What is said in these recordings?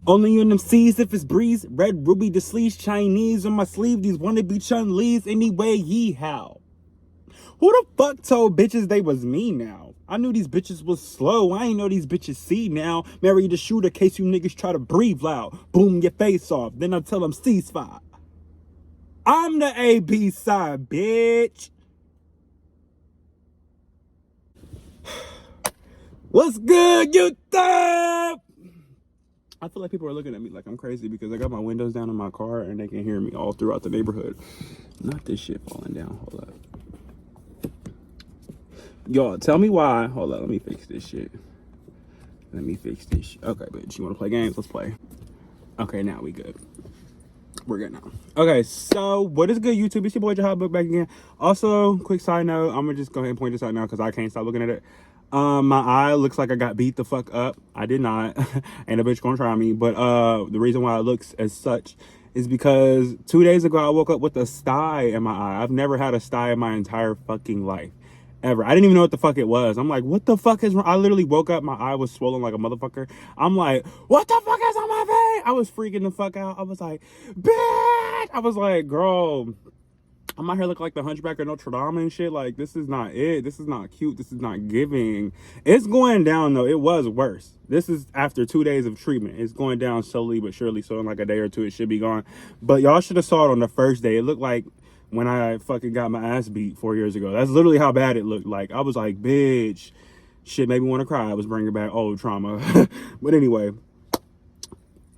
Only in them C's if it's breeze. Red ruby, the sleeves, Chinese on my sleeve. These wanna be Chun-Li's anyway, yee how. Who the fuck told bitches they was me now? I knew these bitches was slow. I ain't know these bitches see now. Marry the shooter case you niggas try to breathe loud. Boom your face off. Then I tell them ceasefire. I'm the AB side, bitch. What's good, YouTube? I feel like people are looking at me like I'm crazy because I got my windows down in my car and they can hear me all throughout the neighborhood. Not this shit falling down. Hold up. Y'all, tell me why. Hold up, let me fix this shit. Okay, bitch, you wanna play games? Let's play. Okay, now we good. We're good now. Okay, so what is good, YouTube? It's your boy Jahab Book back again. Also, quick side note, I'm gonna just go ahead and point this out now because I can't stop looking at it. My eye looks like I got beat the fuck up. I did not. Ain't a bitch gonna try me. But the reason why it looks as such is because 2 days ago I woke up with a sty in my eye. I've never had a sty in my entire fucking life. Ever. I didn't even know what the fuck it was. I'm like, what the fuck is wrong? I literally woke up, my eye was swollen like a motherfucker. I'm like, what the fuck is on my face? I was freaking the fuck out. I was like, bitch! I was like, girl, I'm out here looking like the Hunchback of Notre Dame and shit. Like, this is not it. This is not cute. This is not giving. It's going down, though. It was worse. This is after 2 days of treatment. It's going down slowly but surely. So in like a day or two, it should be gone. But y'all should have saw it on the first day. It looked like when I fucking got my ass beat 4 years ago. That's literally how bad it looked like. I was like, bitch, shit made me want to cry. I was bringing back old trauma. But anyway,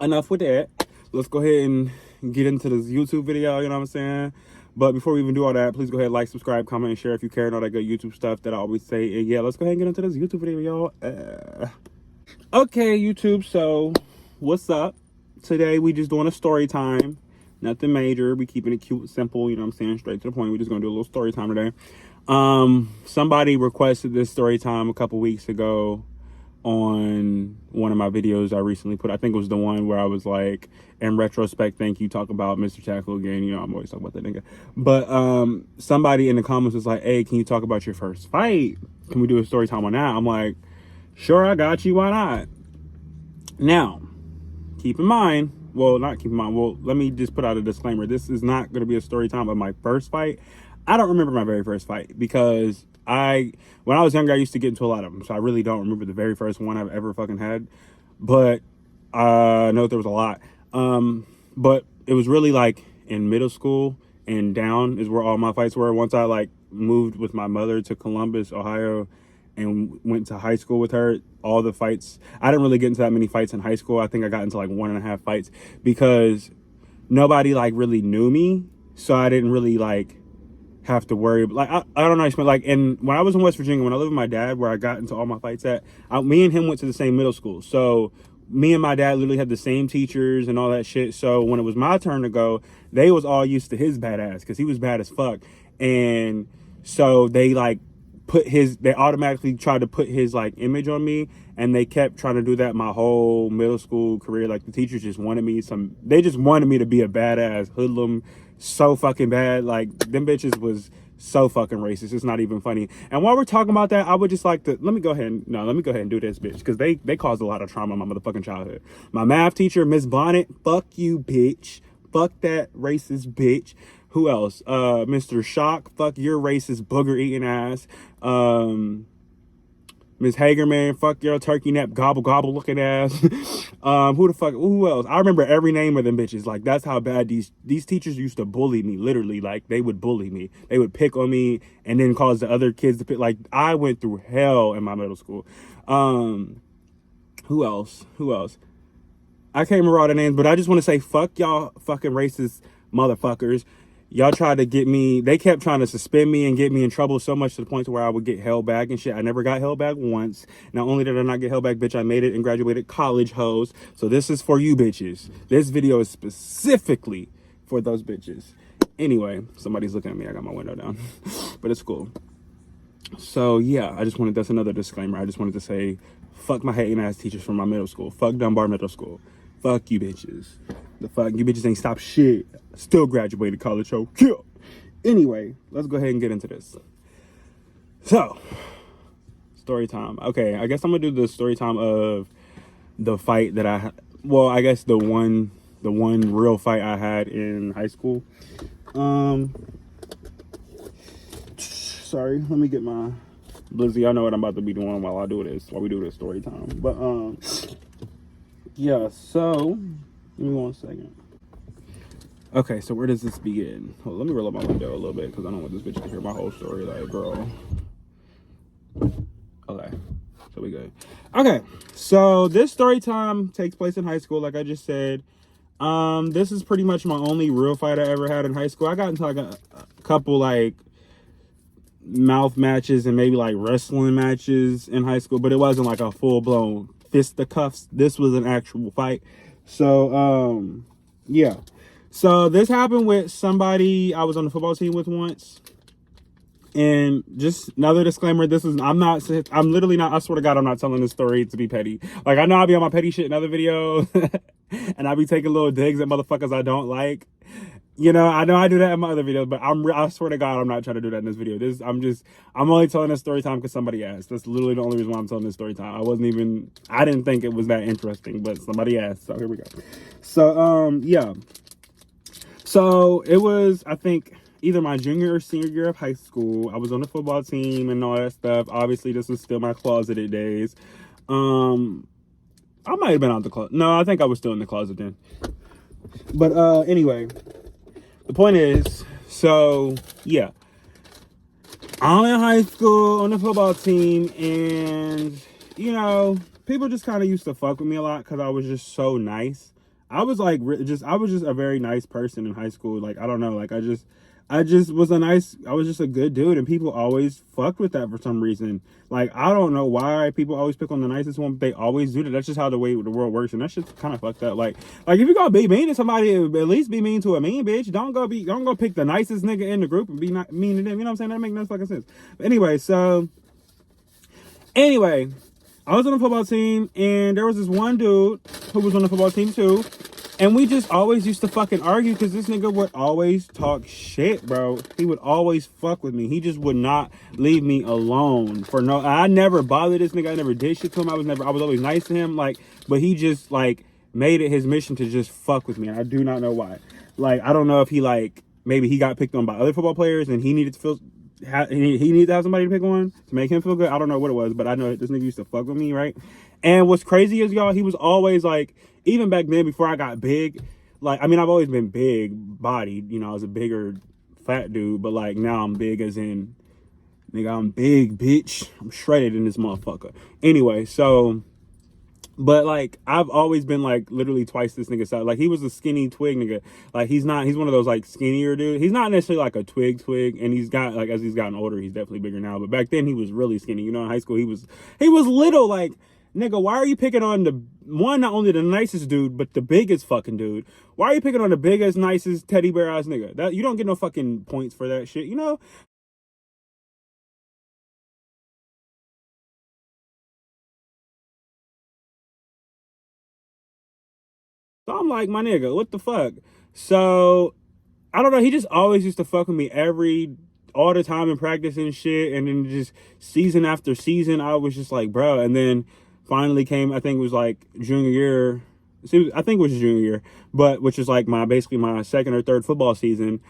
enough with that. Let's go ahead and get into this YouTube video, you know what I'm saying? But before we even do all that, please go ahead, like, subscribe, comment, and share if you care and all that good YouTube stuff that I always say. And yeah, let's go ahead and get into this YouTube video, y'all. Okay, YouTube, so what's up? Today, we just doing a story time. Nothing major. We keeping it cute, simple, you know what I'm saying? Straight to the point. We're just going to do a little story time today. Somebody requested this story time a couple weeks ago on one of my videos I recently put. I think it was the one where I was like, in retrospect, thank you, talk about Mr. Tackle again. You know, I'm always talking about that nigga. But somebody in the comments was like, hey, can you talk about your first fight? Can we do a story time on that? I'm like, sure, I got you. Why not? Now, keep in mind, well, not keep in mind, well, let me just put out a disclaimer. This is not going to be a story time of my first fight. I don't remember my very first fight because when I was younger, I used to get into a lot of them. So I really don't remember the very first one I've ever fucking had. But I know there was a lot. But it was really like in middle school and down is where all my fights were. Once I like moved with my mother to Columbus, Ohio, and went to high school with her, all the fights, I didn't really get into that many fights in high school. I think I got into like 1.5 fights because nobody like really knew me. So I didn't really like have to worry. Like, I don't know. Like, and when I was in West Virginia, when I lived with my dad, where I got into all my fights at, me and him went to the same middle school. So me and my dad literally had the same teachers and all that shit. So when it was my turn to go, they was all used to his badass because he was bad as fuck. And so they like they automatically tried to put his like image on me, and they kept trying to do that my whole middle school career. Like the teachers just wanted me they just wanted me to be a badass hoodlum so fucking bad. Like them bitches was so fucking racist. It's not even funny. And while we're talking about that, I would just like to let me go ahead and do this, bitch, because they caused a lot of trauma in my motherfucking childhood. My math teacher, Miss Bonnet, fuck you, bitch. Fuck that racist bitch. Who else? Mr. Shock, fuck your racist booger eating ass. Miss Hagerman, fuck your turkey nap gobble gobble looking ass. Who else? I remember every name of them bitches. Like, that's how bad these teachers used to bully me. Literally, like, they would bully me. They would pick on me and then cause the other kids to pick. Like, I went through hell in my middle school. Who else? I can't remember all the names, but I just want to say fuck y'all fucking racist motherfuckers. Y'all tried to get me, they kept trying to suspend me and get me in trouble so much to the point to where I would get held back and shit. I never got held back once. Not only did I not get held back, bitch, I made it and graduated college, hoes. So this is for you bitches. This video is specifically for those bitches. Anyway, somebody's looking at me. I got my window down, but it's cool. So yeah, that's another disclaimer. I just wanted to say, fuck my hating ass teachers from my middle school. Fuck Dunbar Middle School. Fuck you bitches. The fuck, you bitches ain't stop shit. Still graduated college, ho. Kill. Anyway, let's go ahead and get into this. So, story time. Okay, I guess I'm gonna do the story time of the fight that I well, I guess the one real fight I had in high school. Sorry, let me get my Blizzy. I know what I'm about to be doing while we do this story time. But yeah, so give me 1 second. Okay, so where does this begin? Hold on, let me roll up my window a little bit because I don't want this bitch to hear my whole story. Like, girl. Okay, so we good. Okay, so this story time takes place in high school, like I just said. This is pretty much my only real fight I ever had in high school. I got into like a couple like mouth matches and maybe like wrestling matches in high school, but it wasn't like a full-blown fisticuffs. This was an actual fight. So yeah, so this happened with somebody I was on the football team with once. And just another disclaimer, I'm literally not, I swear to God, I'm not telling this story to be petty. Like, I know I'll be on my petty shit in other videos and I'll be taking little digs at motherfuckers I don't like. You know I do that in my other videos, but I swear to God, I'm not trying to do that in this video. I'm only telling this story time because somebody asked. That's literally the only reason why I'm telling this story time. I didn't think it was that interesting, but somebody asked, so here we go. So, yeah. So, it was, I think, either my junior or senior year of high school. I was on the football team and all that stuff. Obviously, this was still my closeted days. I might have been out the closet. No, I think I was still in the closet then. But anyway, the point is, so yeah, I'm in high school on the football team, and you know, people just kind of used to fuck with me a lot because I was just so nice. I was just a very nice person in high school. Like, I don't know, like I was I was just a good dude, and people always fucked with that for some reason. Like, I don't know why people always pick on the nicest one, but they always do that. That's just how the way the world works, and that shit's kind of fucked up. Like if you're gonna be mean to somebody, at least be mean to a mean bitch. Don't go pick the nicest nigga in the group and be not mean to them. You know what I'm saying? That makes no fucking sense. But anyway, I was on the football team, and there was this one dude who was on the football team too. And we just always used to fucking argue because this nigga would always talk shit, bro. He would always fuck with me. He just would not leave me alone for no. I never bothered this nigga. I never did shit to him. I was always nice to him. Like, but he just like made it his mission to just fuck with me. And I do not know why. Like, I don't know if he like maybe he got picked on by other football players and he needed to have somebody to pick on to make him feel good. I don't know what it was, but I know this nigga used to fuck with me, right? And what's crazy is, y'all, he was always like, even back then before I got big, like, I mean, I've always been big bodied, you know, I was a bigger fat dude, but like now I'm big as in, nigga, I'm big, bitch. I'm shredded in this motherfucker. Anyway, so, but like, I've always been like literally twice this nigga size. Like, he was a skinny twig nigga. Like, he's one of those like skinnier dude. He's not necessarily like a twig, and he's got like, as he's gotten older, he's definitely bigger now. But back then he was really skinny. You know, in high school he was little. Like, nigga, why are you picking on not only the nicest dude, but the biggest fucking dude? Why are you picking on the biggest, nicest teddy bear ass nigga? That you don't get no fucking points for that shit, you know? So I'm like, my nigga, what the fuck? So I don't know. He just always used to fuck with me all the time in practice and shit. And then just season after season, I was just like, bro. And then finally came, I think it was like junior year. I think it was junior year, but which is like basically my second or third football season.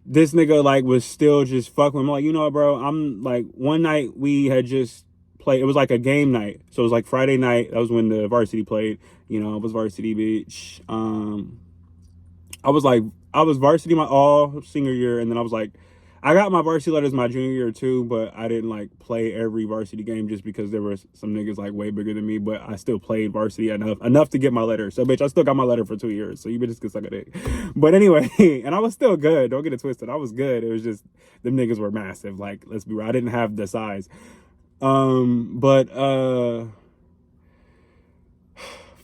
This nigga like was still just fucking with me. I'm like, you know what, bro? I'm like, one night we had just played. It was like a game night. So it was like Friday night. That was when the varsity played. You know, it was varsity, bitch. I was varsity my all senior year, and then I got my varsity letters my junior year too, but I didn't like play every varsity game just because there were some niggas like way bigger than me, but I still played varsity enough to get my letter. So bitch, I still got my letter for 2 years, so you bitches can suck a dick. But anyway, and I was still good, don't get it twisted, I was good. It was just them niggas were massive, like, let's be real, I didn't have the size. But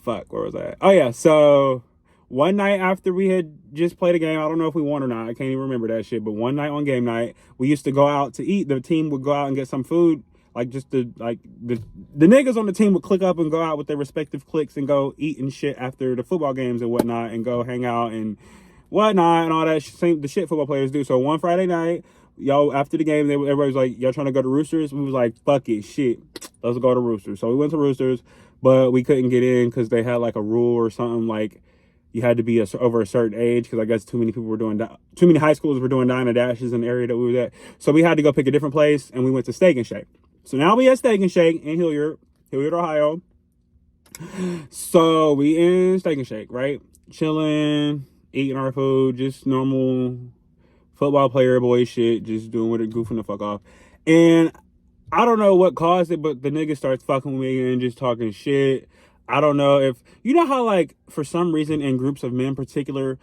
fuck, where was I at? Oh yeah, so one night after we had just played a game, I don't know if we won or not, I can't even remember that shit, but one night on game night, we used to go out to eat. The team would go out and get some food, like just the niggas on the team would click up and go out with their respective cliques and go eat and shit after the football games and whatnot, and go hang out and whatnot and all that the shit football players do. So one Friday night, after the game, everybody was like, y'all trying to go to Roosters? We was like, fuck it, shit, let's go to Roosters. So we went to Roosters. but we couldn't get in because they had like a rule or something, like you had to be over a certain age, because I guess too many high schools were doing dine and dashes in the area that we were at. So we had to go pick a different place, and we went to Steak and Shake. So now we at Steak and Shake in Hilliard, Ohio. So we in Steak and Shake, right? Chilling, eating our food, just normal football player boy shit, just doing what it, goofing the fuck off. And I don't know what caused it, but the nigga starts fucking with me and just talking shit. I don't know if, you know how like for some reason in groups of men particularly,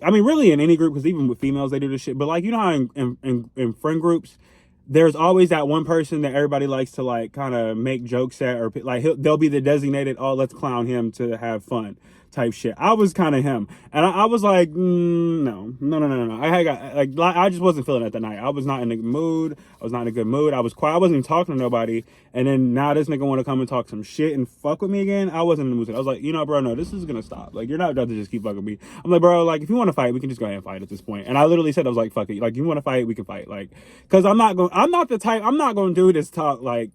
I mean really in any group, because even with females they do this shit, but like, you know how in friend groups there's always that one person that everybody likes to like kind of make jokes at, or like they'll be the designated, oh, let's clown him to have fun type shit. I was kind of him, and I was like, no. I just wasn't feeling it that night. I was not in a mood. I was not in a good mood. I was quiet. I wasn't even talking to nobody. And then now this nigga want to come and talk some shit and fuck with me again. I wasn't in the mood. I was like, you know, bro, no, this is gonna stop. Like, you're not about to just keep fucking with me. I'm like, bro, like if you want to fight, we can just go ahead and fight at this point. And I literally said, I was like, fuck it. Like, you want to fight, we can fight. Like, because I'm not the type. I'm not going to do this talk like.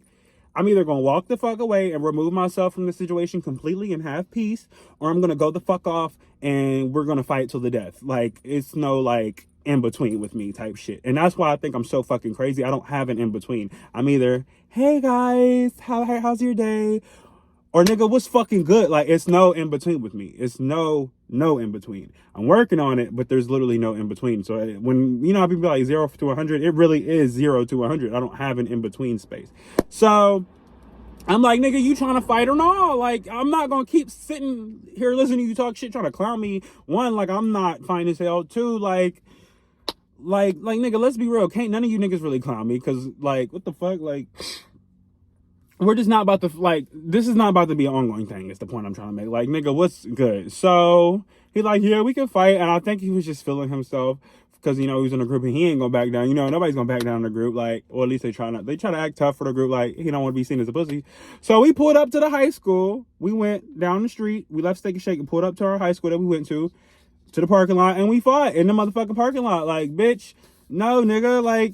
I'm either going to walk the fuck away and remove myself from the situation completely and have peace, or I'm going to go the fuck off and we're going to fight till the death. Like, it's no, like, in between with me type shit. And that's why I think I'm so fucking crazy. I don't have an in between. I'm either, hey guys, how's your day? Or nigga, what's fucking good? Like, it's no in between with me. It's no in between. I'm working on it, but there's literally no in between. So when, you know, how people like 0 to 100, it really is 0 to 100. I don't have an in between space. So I'm like, nigga, you trying to fight or not? Like, I'm not gonna keep sitting here listening to you talk shit, trying to clown me. One, like, I'm not fine as hell. Two, like, nigga, let's be real. Can't none of you niggas really clown me, because, like, what the fuck? Like, we're just not about to, like, this is not about to be an ongoing thing, is the point I'm trying to make. Like, nigga, what's good? So he's like, yeah, we can fight. And I think he was just feeling himself, because, you know, he was in a group and he ain't gonna back down. You know, nobody's gonna back down in the group. Like, or at least they try to act tough for the group. Like, he don't want to be seen as a pussy. So we pulled up to the high school. We went down the street. We left Steak and Shake and pulled up to our high school that we went to the parking lot, and we fought in the motherfucking parking lot. Like, bitch, no, nigga, like,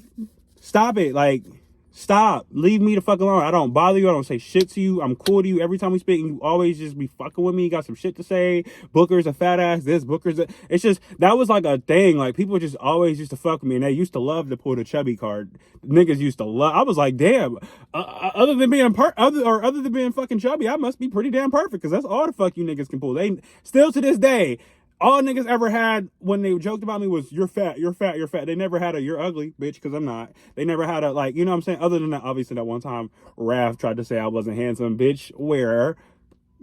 stop it. Like, stop. Leave me the fuck alone. I don't bother you. I don't say shit to you. I'm cool to you. Every time we speak, you always just be fucking with me. You got some shit to say. Booker's a fat ass. This Booker's a... It's just, that was like a thing. Like, people just always used to fuck with me, and they used to love to pull the chubby card. Niggas used to love... I was like, damn. Other than being other than being fucking chubby, I must be pretty damn perfect, because that's all the fuck you niggas can pull. They still to this day... All niggas ever had when they joked about me was, you're fat, you're fat, you're fat. They never had a, you're ugly, bitch, because I'm not. They never had a, like, you know what I'm saying? Other than that, obviously, that one time, Raph tried to say I wasn't handsome. Bitch, where?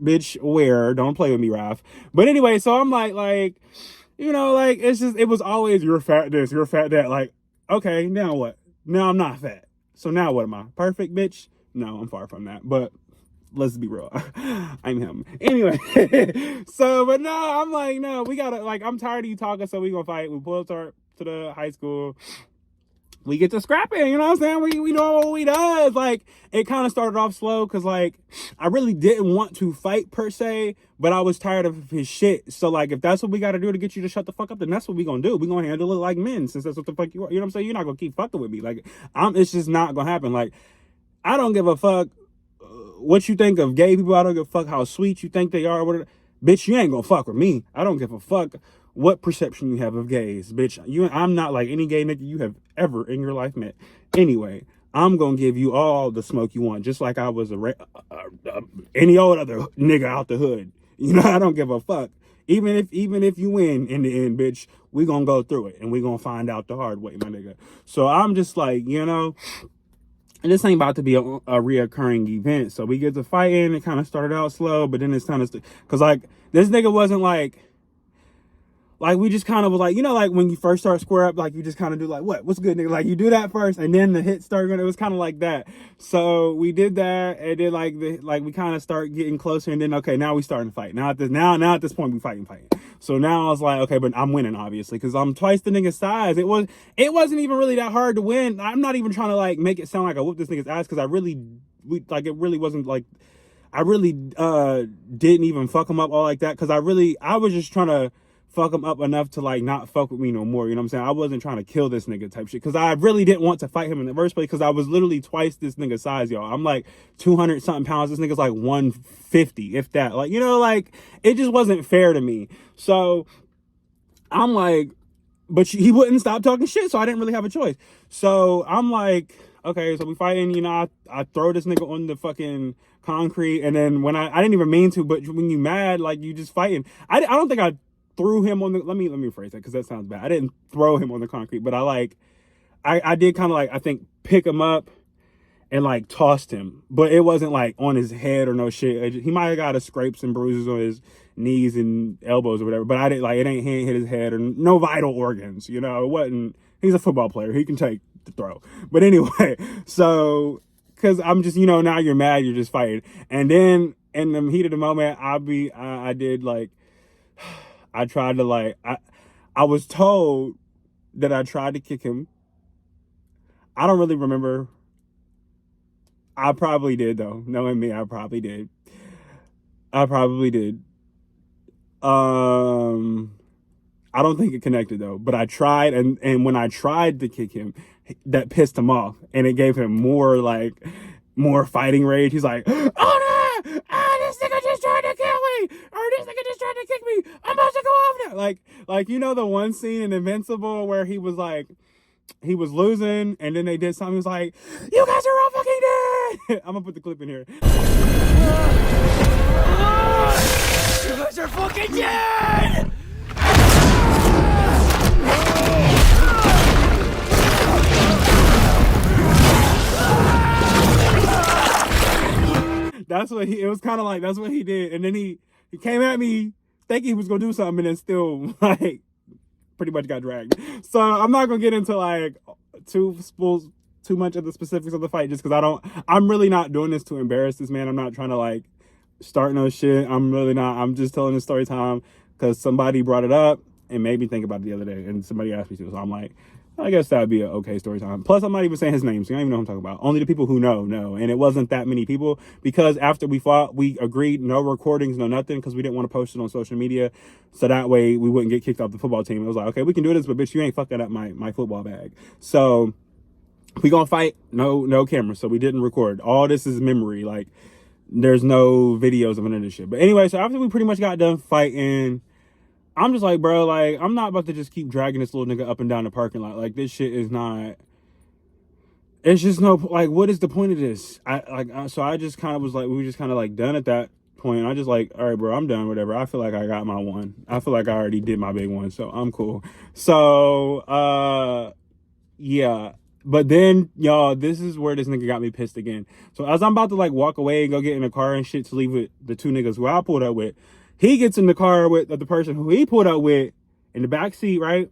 Bitch, where? Don't play with me, Raph. But anyway, so I'm like, you know, like, it's just, it was always, you're fat this, you're fat that. Like, okay, now what? Now I'm not fat. So now what am I? Perfect, bitch? No, I'm far from that. But... let's be real. I'm him. Anyway, so, but no, I'm like, no, we gotta, like, I'm tired of you talking, so we gonna fight. We pull up to the high school. We get to scrapping, you know what I'm saying? We know what we does. Like, it kind of started off slow, because, like, I really didn't want to fight, per se, but I was tired of his shit. So, like, if that's what we gotta do to get you to shut the fuck up, then that's what we gonna do. We gonna handle it like men, since that's what the fuck you are. You know what I'm saying? You're not gonna keep fucking with me. Like, it's just not gonna happen. Like, I don't give a fuck what you think of gay people. I don't give a fuck how sweet you think they are. Whatever. Bitch, you ain't gonna fuck with me. I don't give a fuck what perception you have of gays. Bitch, I'm not like any gay nigga you have ever in your life met. Anyway, I'm gonna give you all the smoke you want, just like I was any old other nigga out the hood. You know, I don't give a fuck. Even if you win in the end, bitch, we gonna go through it, and we gonna find out the hard way, my nigga. So I'm just like, you know... And this ain't about to be a reoccurring event. So we get to fighting. It kind of started out slow, but then it's kind of... Because, like, this nigga wasn't, like... Like, we just kind of was like... You know, like, when you first start square up, like, you just kind of do, like, what's good, nigga? Like, you do that first, and then the hits start going... It was kind of like that. So we did that, and then, like, we kind of start getting closer, and then, okay, now we starting to fight. Now at this point, we fighting. So now I was like, okay, but I'm winning, obviously, because I'm twice the nigga's size. It wasn't even really that hard to win. I'm not even trying to, like, make it sound like I whooped this nigga's ass, because it really wasn't, like, I really didn't even fuck him up all like that, because I was just trying to fuck him up enough to like not fuck with me no more. You know what I'm saying? I wasn't trying to kill this nigga type shit because I really didn't want to fight him in the first place because I was literally twice this nigga's size, y'all. I'm like 200 something pounds. This nigga's like 150, if that. Like, you know, like it just wasn't fair to me. So I'm like, but he wouldn't stop talking shit, so I didn't really have a choice. So I'm like, okay, so we fighting, you know, I throw this nigga on the fucking concrete, and then when I didn't even mean to, but when you mad, like you just fighting. I don't think I threw him on the, let me rephrase that because that sounds bad. I didn't throw him on the concrete, but I did kind of like, I think pick him up and like tossed him, but it wasn't like on his head or no shit. He might have got a scrapes and bruises on his knees and elbows or whatever, but I didn't like, he ain't hit his head or no vital organs, you know. It wasn't, he's a football player, he can take the throw. But anyway, so because I'm just, you know, now you're mad, you're just fighting, and then in the heat of the moment I did like, I tried to like, I was told that I tried to kick him. I don't really remember. I probably did though. Knowing me, I probably did. I probably did. I don't think it connected though, but I tried, and when I tried to kick him, that pissed him off, and it gave him more fighting rage. He's like, oh no, this nigga just tried to kill me, or this nigga just tried to kick me. I'm about to go off now. Like you know the one scene in Invincible where he was like, he was losing, and then they did something. He was like, you guys are all fucking dead. I'm gonna put the clip in here. You guys are fucking dead. That's what it was kind of like, that's what he did. And then he came at me thinking he was going to do something, and then still like pretty much got dragged. So I'm not going to get into like too much of the specifics of the fight, just because I'm really not doing this to embarrass this man. I'm not trying to like start no shit. I'm really not. I'm just telling the story time because somebody brought it up and made me think about it the other day, and somebody asked me to. So I'm like, I guess that would be an okay story time. Plus, I'm not even saying his name, so I don't even know what I'm talking about. Only the people who know. And it wasn't that many people, because after we fought, we agreed no recordings, no nothing, because we didn't want to post it on social media, so that way we wouldn't get kicked off the football team. It was like, okay, we can do this, but bitch, you ain't fucking up my football bag. So we gonna fight, no camera, so we didn't record. All this is memory, like there's no videos of any of this shit. But anyway, so after we pretty much got done fighting, I'm just like, bro, like, I'm not about to just keep dragging this little nigga up and down the parking lot. Like, this shit is not, it's just no, like, what is the point of this? So I just kind of was like, we were just kind of like done at that point. I just like, all right, bro, I'm done, whatever. I feel like I got my one. I feel like I already did my big one, so I'm cool. So, yeah. But then, y'all, this is where this nigga got me pissed again. So as I'm about to like walk away and go get in the car and shit to leave with the two niggas who I pulled up with, he gets in the car with the person who he pulled up with in the back seat, right?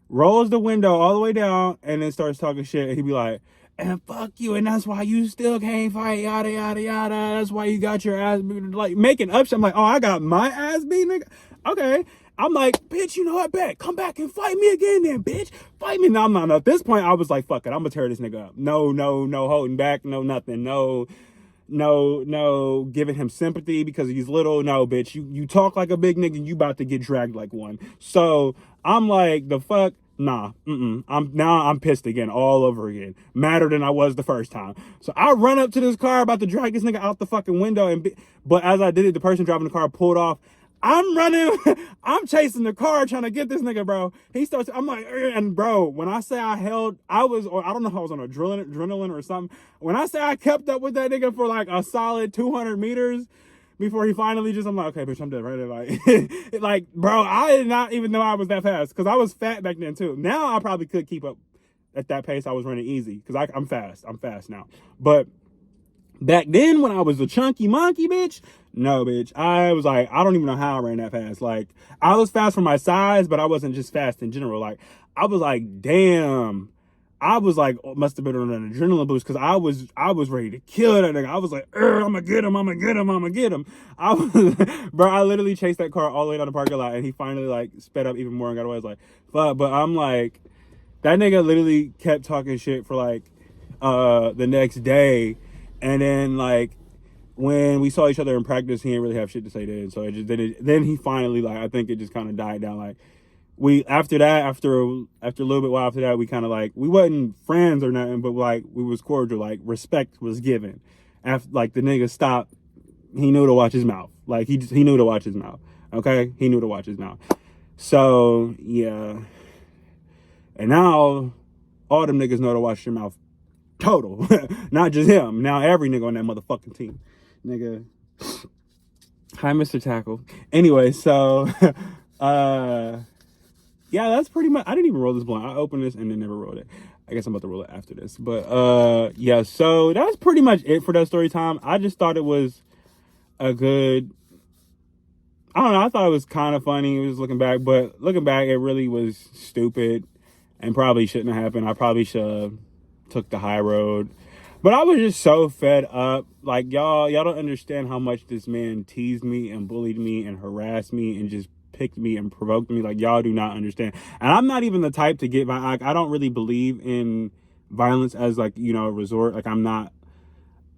Rolls the window all the way down and then starts talking shit. And he be like, and fuck you, and that's why you still can't fight, yada, yada, yada. That's why you got your ass beat. Like, making up shit. I'm like, oh, I got my ass beat, nigga? Okay. I'm like, bitch, you know what, bet. Come back and fight me again then, bitch. Fight me. No, I'm not. At this point, I was like, fuck it. I'm gonna tear this nigga up. No holding back. No nothing. No giving him sympathy because he's little. No, bitch, you talk like a big nigga, you about to get dragged like one. So I'm like, the fuck, nah, I'm pissed again, all over again, madder than I was the first time. So I run up to this car, about to drag this nigga out the fucking window, but as I did it, the person driving the car pulled off. I'm running, I'm chasing the car trying to get this nigga, bro. He starts, I'm like, and bro, when I say I don't know if I was on adrenaline or something. When I say I kept up with that nigga for like a solid 200 meters before he finally I'm like, okay, bitch, I'm dead, right? Like, bro, I did not even know I was that fast, because I was fat back then too. Now I probably could keep up at that pace. I was running easy, because I'm fast now. But back then, when I was a chunky monkey, bitch, no, bitch. I was like, I don't even know how I ran that fast. Like, I was fast for my size, but I wasn't just fast in general. Like, I was like, damn. I was like, must have been on an adrenaline boost, because I was ready to kill that nigga. I was like, I'm gonna get him. Bro, I literally chased that car all the way down the parking lot, and he finally like sped up even more and got away. I was like, fuck. But I'm like, that nigga literally kept talking shit for like the next day. And then like when we saw each other in practice, he didn't really have shit to say then. So then he finally, like, I think it just kind of died down. Like, after a little bit while after that, we kind of like, we wasn't friends or nothing, but like we was cordial. Like, respect was given. After, like, the nigga stopped, he knew to watch his mouth. Like, he knew to watch his mouth. Okay, he knew to watch his mouth. So yeah, and now all them niggas know to watch their mouth. Total, not just him. Now every nigga on that motherfucking team, nigga. Hi, Mr. Tackle. Anyway, so yeah, that's pretty much. I didn't even roll this blunt. I opened this and then never rolled it. I guess I'm about to roll it after this. But yeah, so that's pretty much it for that story time. I just thought it was a good, I don't know, I thought it was kind of funny. It was looking back, but looking back, it really was stupid and probably shouldn't have happened. I probably should have took the high road. But I was just so fed up. Like, y'all don't understand how much this man teased me and bullied me and harassed me and just picked me and provoked me. Like, y'all do not understand. And I'm not even the type to get like, I don't really believe in violence as, like, you know, a resort. Like, I'm not.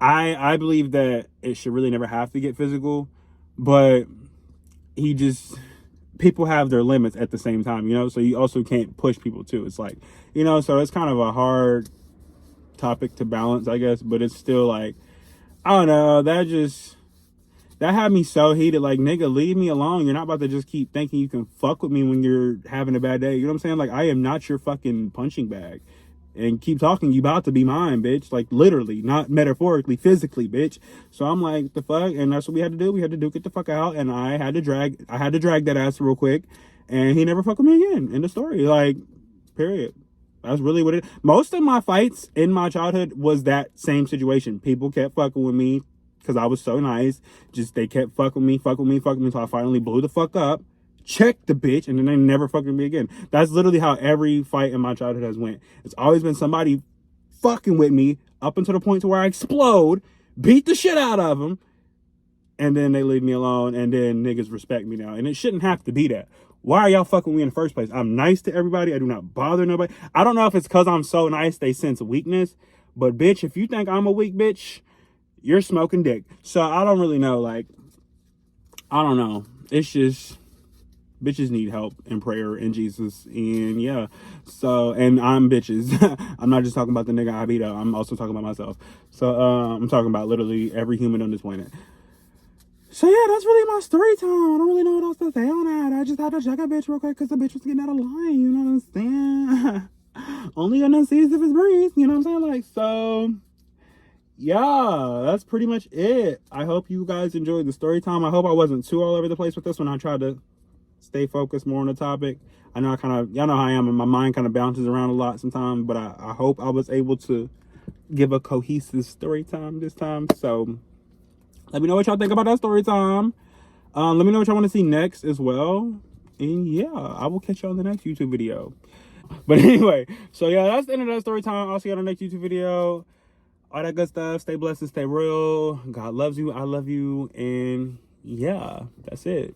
I believe that it should really never have to get physical, but people have their limits at the same time, you know, so you also can't push people too. It's like, you know, so it's kind of a hard topic to balance, I guess, but it's still like, I don't know, that had me so heated. Like, nigga, leave me alone. You're not about to just keep thinking you can fuck with me when you're having a bad day. You know what I'm saying? Like, I am not your fucking punching bag. And keep talking, you about to be mine, bitch. Like, literally, not metaphorically, physically, bitch. So I'm like, the fuck? And that's what we had to do. We had to duke it the fuck out. And I had to drag that ass real quick. And he never fucked with me again. End of story. Like, period. That's really what it. Most of my fights in my childhood was that same situation. People kept fucking with me because I was so nice. Just, they kept fucking with me until I finally blew the fuck up. Check the bitch, and then they never fucking me again. That's literally how every fight in my childhood has went. It's always been somebody fucking with me up until the point to where I explode, beat the shit out of them, and then they leave me alone, and then niggas respect me now. And it shouldn't have to be that. Why are y'all fucking with me in the first place? I'm nice to everybody. I do not bother nobody. I don't know if it's because I'm so nice they sense weakness, but bitch, if you think I'm a weak bitch, you're smoking dick. So I don't really know. Like, I don't know. It's just, bitches need help and prayer and Jesus. And yeah, so, and I'm bitches. I'm not just talking about the nigga I beat up. I'm also talking about myself. So I'm talking about literally every human on this planet. So yeah, that's really my story time. I don't really know what else to say on that. I just had to check a bitch real quick because the bitch was getting out of line. You know what I'm saying? Only gonna see if it's breeze. You know what I'm saying? Like, so yeah, that's pretty much it. I hope you guys enjoyed the story time. I hope I wasn't too all over the place with this one. I tried to stay focused more on the topic. I know y'all know how I am, and my mind kind of bounces around a lot sometimes, but I hope I was able to give a cohesive story time this time. So let me know what y'all think about that story time. Let me know what y'all want to see next as well. And yeah, I will catch y'all in the next YouTube video. But anyway, so yeah, that's the end of that story time. I'll see you on the next YouTube video. All that good stuff. Stay blessed and stay real. God loves you. I love you. And yeah, that's it.